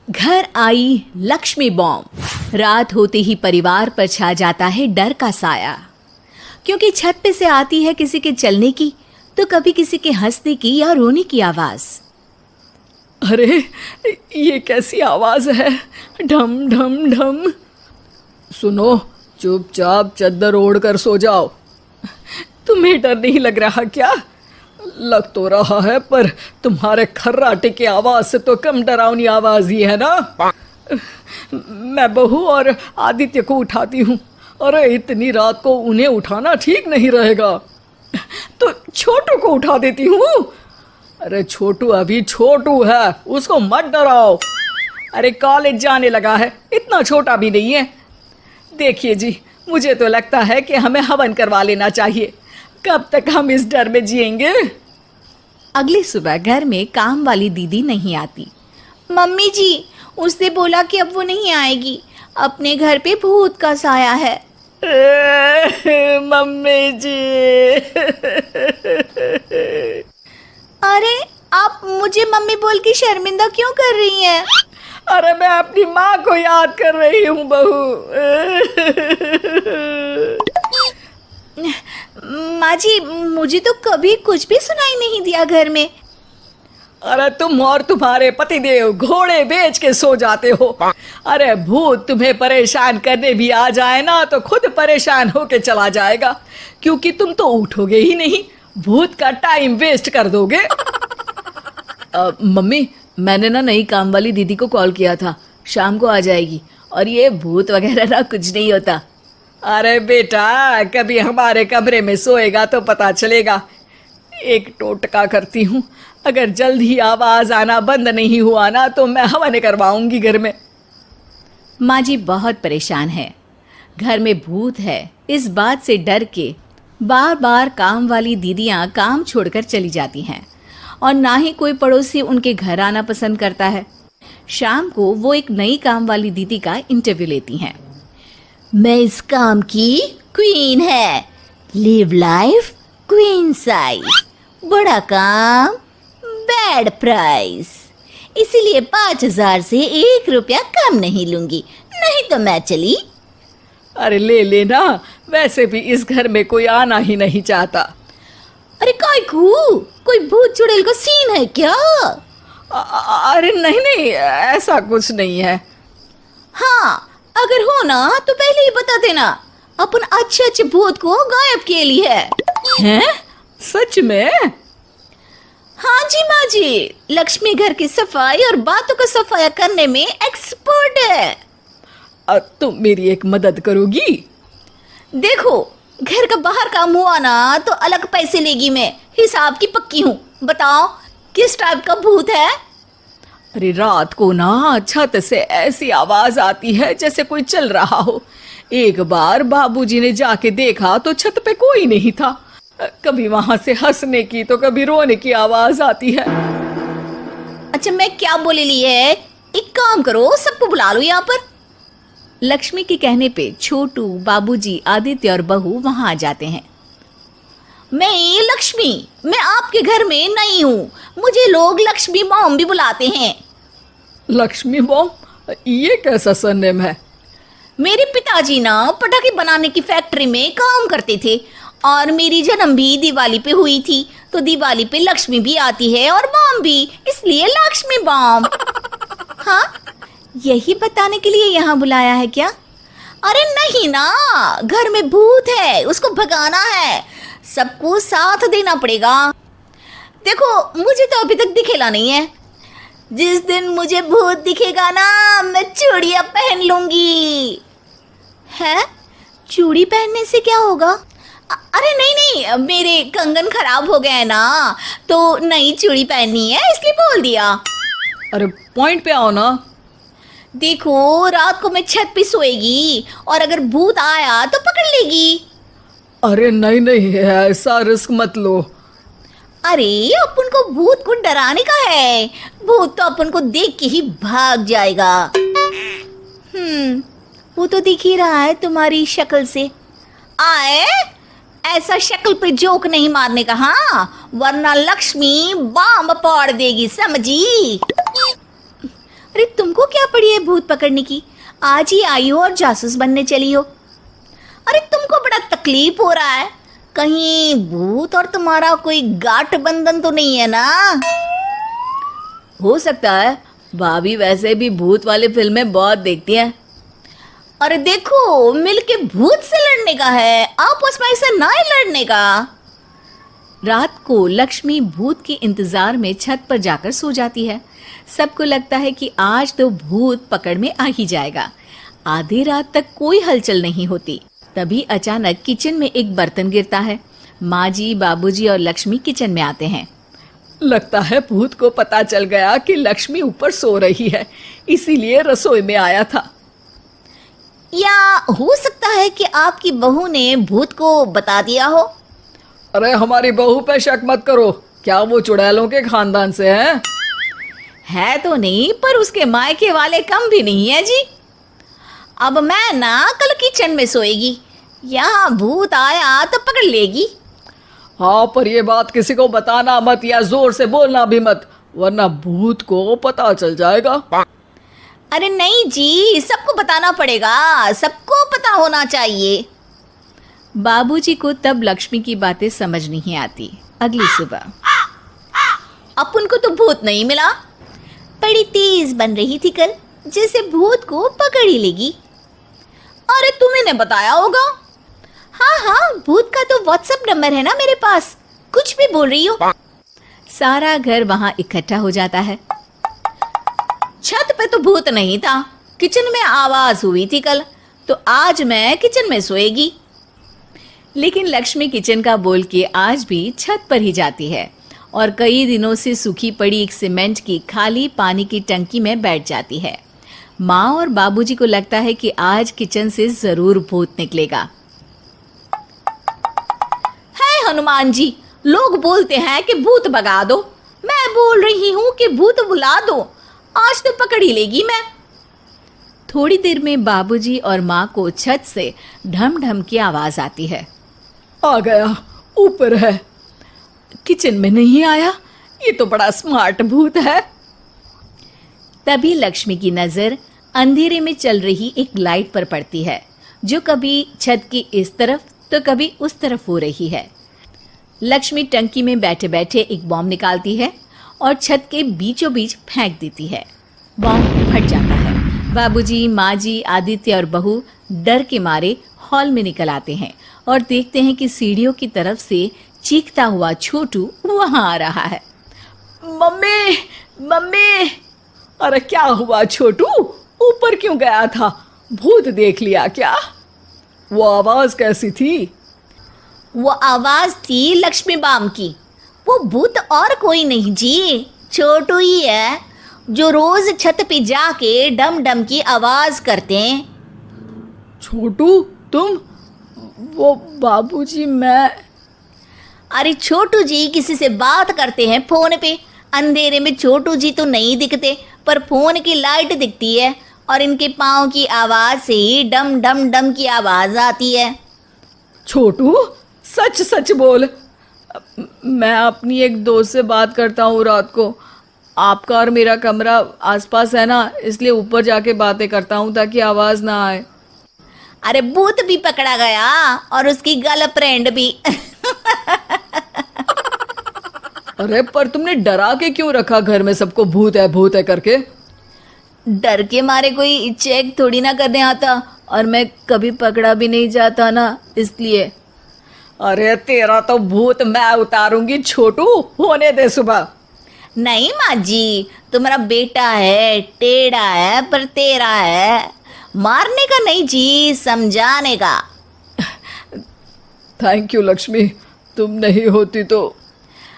घर आई लक्ष्मी बॉम्ब। रात होते ही परिवार पर छा जाता है डर का साया, क्योंकि छत पे से आती है किसी के चलने की तो कभी किसी के हंसने की या रोने की आवाज। अरे ये कैसी आवाज है? ढम ढम ढम। सुनो, चुपचाप चद्दर ओढ़ कर सो जाओ। तुम्हें डर नहीं लग रहा क्या? लग तो रहा है, पर तुम्हारे खर्राटे की आवाज से तो कम डरावनी आवाज ही है ना। मैं बहू और आदित्य को उठाती हूँ। अरे इतनी रात को उन्हें उठाना ठीक नहीं रहेगा, तो छोटू को उठा देती हूँ। अरे छोटू अभी छोटू है, उसको मत डराओ। अरे कॉलेज जाने लगा है, इतना छोटा भी नहीं है। देखिए जी, मुझे तो लगता है कि हमें हवन करवा लेना चाहिए। कब तक हम इस डर में जिएंगे? अगली सुबह घर में काम वाली दीदी नहीं आती। मम्मी जी, उसने बोला कि अब वो नहीं आएगी, अपने घर पे भूत का साया है। मम्मी जी। अरे आप मुझे मम्मी बोल के शर्मिंदा क्यों कर रही हैं? अरे मैं अपनी माँ को याद कर रही हूँ बहू। माँ जी, मुझे तो कभी कुछ भी सुनाई नहीं दिया घर में। अरे तुम और तुम्हारे पतिदेव घोड़े बेच के सो जाते हो। अरे भूत तुम्हें परेशान करने भी आ जाए ना तो खुद परेशान होके चला जाएगा, क्योंकि तुम तो उठोगे ही नहीं, भूत का टाइम वेस्ट कर दोगे। मम्मी, मैंने ना नई काम वाली दीदी को कॉल किया था, शाम को आ जाएगी, और ये भूत वगैरह ना कुछ नहीं होता। अरे बेटा, कभी हमारे कमरे में सोएगा तो पता चलेगा। एक टोटका करती हूँ, अगर जल्द ही आवाज आना बंद नहीं हुआ ना तो मैं हवन करवाऊंगी घर में। माँ जी बहुत परेशान है, घर में भूत है इस बात से डर के बार बार काम वाली दीदियाँ काम छोड़कर चली जाती हैं, और ना ही कोई पड़ोसी उनके घर आना पसंद करता है। शाम को वो एक नई काम वाली दीदी का इंटरव्यू लेती हैं। मैं इस काम की क्वीन है, लिव लाइफ क्वीन साइज, बड़ा काम बैड प्राइस, इसीलिए 5,000 से 1 रुपया कम नहीं लूंगी, नहीं तो मैं चली। अरे ले लेना, वैसे भी इस घर में कोई आना ही नहीं चाहता। अरे कोई भूत चुड़ैल का सीन है क्या? अरे नहीं नहीं, ऐसा कुछ नहीं है। हाँ, अगर हो ना तो पहले ही बता देना, अपन अच्छे अच्छे भूत को गायब किए लिए है। हैं? सच में? हाँ जी माँ जी, लक्ष्मी घर की सफाई और बातों का सफाया करने में एक्सपर्ट है। तुम मेरी एक मदद करोगी? देखो, घर का बाहर काम हुआ ना तो अलग पैसे लेगी, मैं हिसाब की पक्की हूँ। बताओ किस टाइप का भूत है? अरे रात को ना छत से ऐसी आवाज आती है जैसे कोई चल रहा हो। एक बार बाबूजी ने जाके देखा तो छत पे कोई नहीं था। कभी वहां से हंसने की तो कभी रोने की आवाज आती है। अच्छा, मैं क्या बोले ली है, एक काम करो, सबको बुला लो यहाँ पर। लक्ष्मी के कहने पे छोटू, बाबूजी, आदित्य और बहू वहां आ जाते हैं। मैं लक्ष्मी, मैं आपके घर में नई हूँ, मुझे लोग लक्ष्मी मॉम भी बुलाते हैं। लक्ष्मी मॉम? ये कैसा सरनेम है? मेरे पिताजी ना पटाखे बनाने की फैक्ट्री में काम करते थे, और मेरी जन्म भी दिवाली पे हुई थी, तो दिवाली पे लक्ष्मी भी आती है और मॉम भी, इसलिए लक्ष्मी बॉम। हाँ, यही बताने के लिए यहाँ बुलाया है क्या? अरे नहीं ना, घर में भूत है, उसको भगाना है, सबको साथ देना पड़ेगा। देखो, मुझे तो अभी तक दिखेला नहीं है, जिस दिन मुझे भूत दिखेगा ना मैं चूड़ियाँ पहन लूंगी। है? चूड़ी पहनने से क्या होगा? अरे नहीं नहीं, मेरे कंगन खराब हो गए हैं ना, तो नई चूड़ी पहननी है इसलिए बोल दिया। अरे पॉइंट पे आओ ना। देखो, रात को मैं छत पे सोएगी और अगर भूत आया तो पकड़ लेगी। अरे नहीं नहीं, ऐसा रिस्क मत लो। अरे अपन को भूत को डराने का है, भूत तो अपन को देख के ही भाग जाएगा। वो तो दिख ही रहा है तुम्हारी शक्ल से। आए, ऐसा शक्ल पे जोक नहीं मारने का, हाँ, वरना लक्ष्मी बॉम्ब फोड़ देगी, समझी? अरे तुमको क्या पड़ी है भूत पकड़ने की? आज ही आई हो और जासूस बनने चली हो। अरे तुमको बड़ा तकलीफ हो रहा है, कहीं भूत और तुम्हारा कोई गांठ बंधन तो नहीं है ना? हो सकता है, भाभी वैसे भी भूत वाली फिल्में बहुत देखती हैं। अरे देखो, मिलके भूत से लड़ने का है, आपस में ऐसा ना ही लड़ने का। रात को लक्ष्मी भूत के इंतजार में छत पर जाकर सो जाती है। सबको लगता है कि आज तो भूत पकड़ में आ ही जाएगा। आधी रात तक कोई हलचल नहीं होती। तभी अचानक किचन में एक बर्तन गिरता है। माँ जी, बाबूजी और लक्ष्मी किचन में आते हैं। लगता है भूत को पता चल गया कि लक्ष्मी ऊपर सो रही है, इसीलिए रसोई में आया था। या हो सकता है कि आपकी बहू ने भूत को बता दिया हो। अरे हमारी बहू पे शक मत करो, क्या वो चुड़ैलों के खानदान से है? है तो नहीं, पर उसके मायके वाले कम भी नहीं है जी। अब मैं ना कल किचन में सोएगी, यहाँ भूत आया तो पकड़ लेगी। हाँ, पर ये बात किसी को बताना मत या जोर से बोलना भी मत, वरना भूत को पता चल जाएगा। अरे नहीं जी, सबको बताना पड़ेगा, सबको पता होना चाहिए। बाबूजी को तब लक्ष्मी की बातें समझ नहीं आती। अगली सुबह अपन को तो भूत नहीं मिला, बड़ी तेज बन रही थी कल, जैसे भूत को पकड़ ही लेगी। अरे तुम्हें ने बताया होगा। हाँ हाँ, भूत का तो व्हाट्सएप नंबर है ना मेरे पास, कुछ भी बोल रही हो। सारा घर वहां इकट्ठा हो जाता है। छत पे तो भूत नहीं था, किचन में आवाज हुई थी कल, तो आज मैं किचन में सोएगी। लेकिन लक्ष्मी किचन का बोल के आज भी छत पर ही जाती है और कई दिनों से सूखी पड़ी एक सीमेंट की खाली पानी की टंकी में बैठ जाती है। माँ और बाबूजी को लगता है कि आज किचन से जरूर भूत निकलेगा। है हनुमान जी, लोग बोलते हैं कि भूत भगा दो, मैं बोल रही हूँ कि भूत बुला दो, आज तो पकड़ ही लेगी मैं। थोड़ी देर में बाबूजी और माँ को छत से ढम ढम की आवाज आती है। आ गया, ऊपर है, किचन में नहीं आया, ये तो बड़ा स्मार्ट भूत है। तभी लक्ष्मी की नजर अंधेरे में चल रही एक लाइट पर पड़ती है, जो कभी छत की इस तरफ तो कभी उस तरफ हो रही है। लक्ष्मी टंकी में बैठे बैठे एक बॉम्ब निकालती है और छत के बीचों बीच फेंक देती है। बॉम्ब फट जाता है। बाबूजी, माँ जी, आदित्य और बहू डर के मारे हॉल में निकल आते हैं और देखते हैं कि सीढ़ियों की तरफ से चीखता हुआ छोटू वहां आ रहा है। Mummy, mummy! अरे क्या हुआ छोटू, ऊपर क्यों गया था? भूत देख लिया क्या? वो आवाज कैसी थी? वो आवाज थी लक्ष्मी बाम की। वो भूत और कोई नहीं जी, छोटू ही है, जो रोज छत पे जाके डम डम की आवाज करते हैं। छोटू तुम? वो बाबूजी मैं। अरे छोटू जी किसी से बात करते हैं फोन पे, अंधेरे में छोटू जी तो नहीं दिखते, पर फोन की लाइट दिखती है और इनके पाँव की आवाज से ही डम डम डम की आवाज आती है। छोटू सच सच बोल। मैं अपनी एक दोस्त से बात करता हूँ रात को। आपका और मेरा कमरा आसपास है ना, इसलिए ऊपर जाके बातें करता हूँ ताकि आवाज ना आए। अरे भूत भी पकड़ा गया और उसकी गर्लफ्रेंड भी। अरे पर तुमने डरा के क्यों रखा घर में सबको भूत है करके? डर के मारे कोई चेक थोड़ी ना करने आता, और मैं कभी पकड़ा भी नहीं जाता ना, इसलिए। अरे तेरा तो भूत मैं उतारूंगी छोटू, होने दे सुबह। नहीं माँ जी, तुम्हारा बेटा है, टेढ़ा है पर तेरा है, मारने का नहीं जी, समझाने का। थैंक यू लक्ष्मी, तुम नहीं होती तो।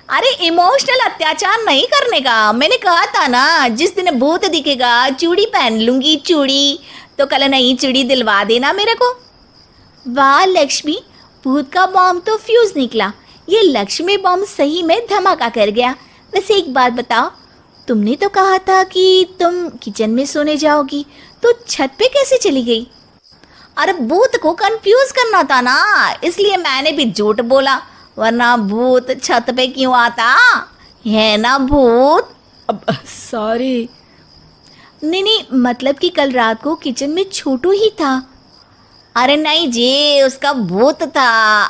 अरे इमोशनल अत्याचार नहीं करने का, मैंने कहा था ना, जिस दिन भूत दिखेगा चूड़ी पहन लूंगी, चूड़ी तो कल नई चूड़ी दिलवा देना मेरे को। वाह लक्ष्मी, भूत का बॉम्ब तो फ्यूज निकला, ये लक्ष्मी बॉम्ब सही में धमाका कर गया। वैसे एक बात बताओ, तुमने तो कहा था कि तुम किचन में सोने जाओगी, तो छत पे कैसे चली गई? अरे भूत को कंफ्यूज करना था ना, इसलिए मैंने भी झूठ बोला, वरना भूत छत पे क्यों आता है ना भूत। अब सॉरी। नहीं नहीं, मतलब कि कल रात को किचन में छोटू ही था। अरे नहीं जी, उसका भूत था।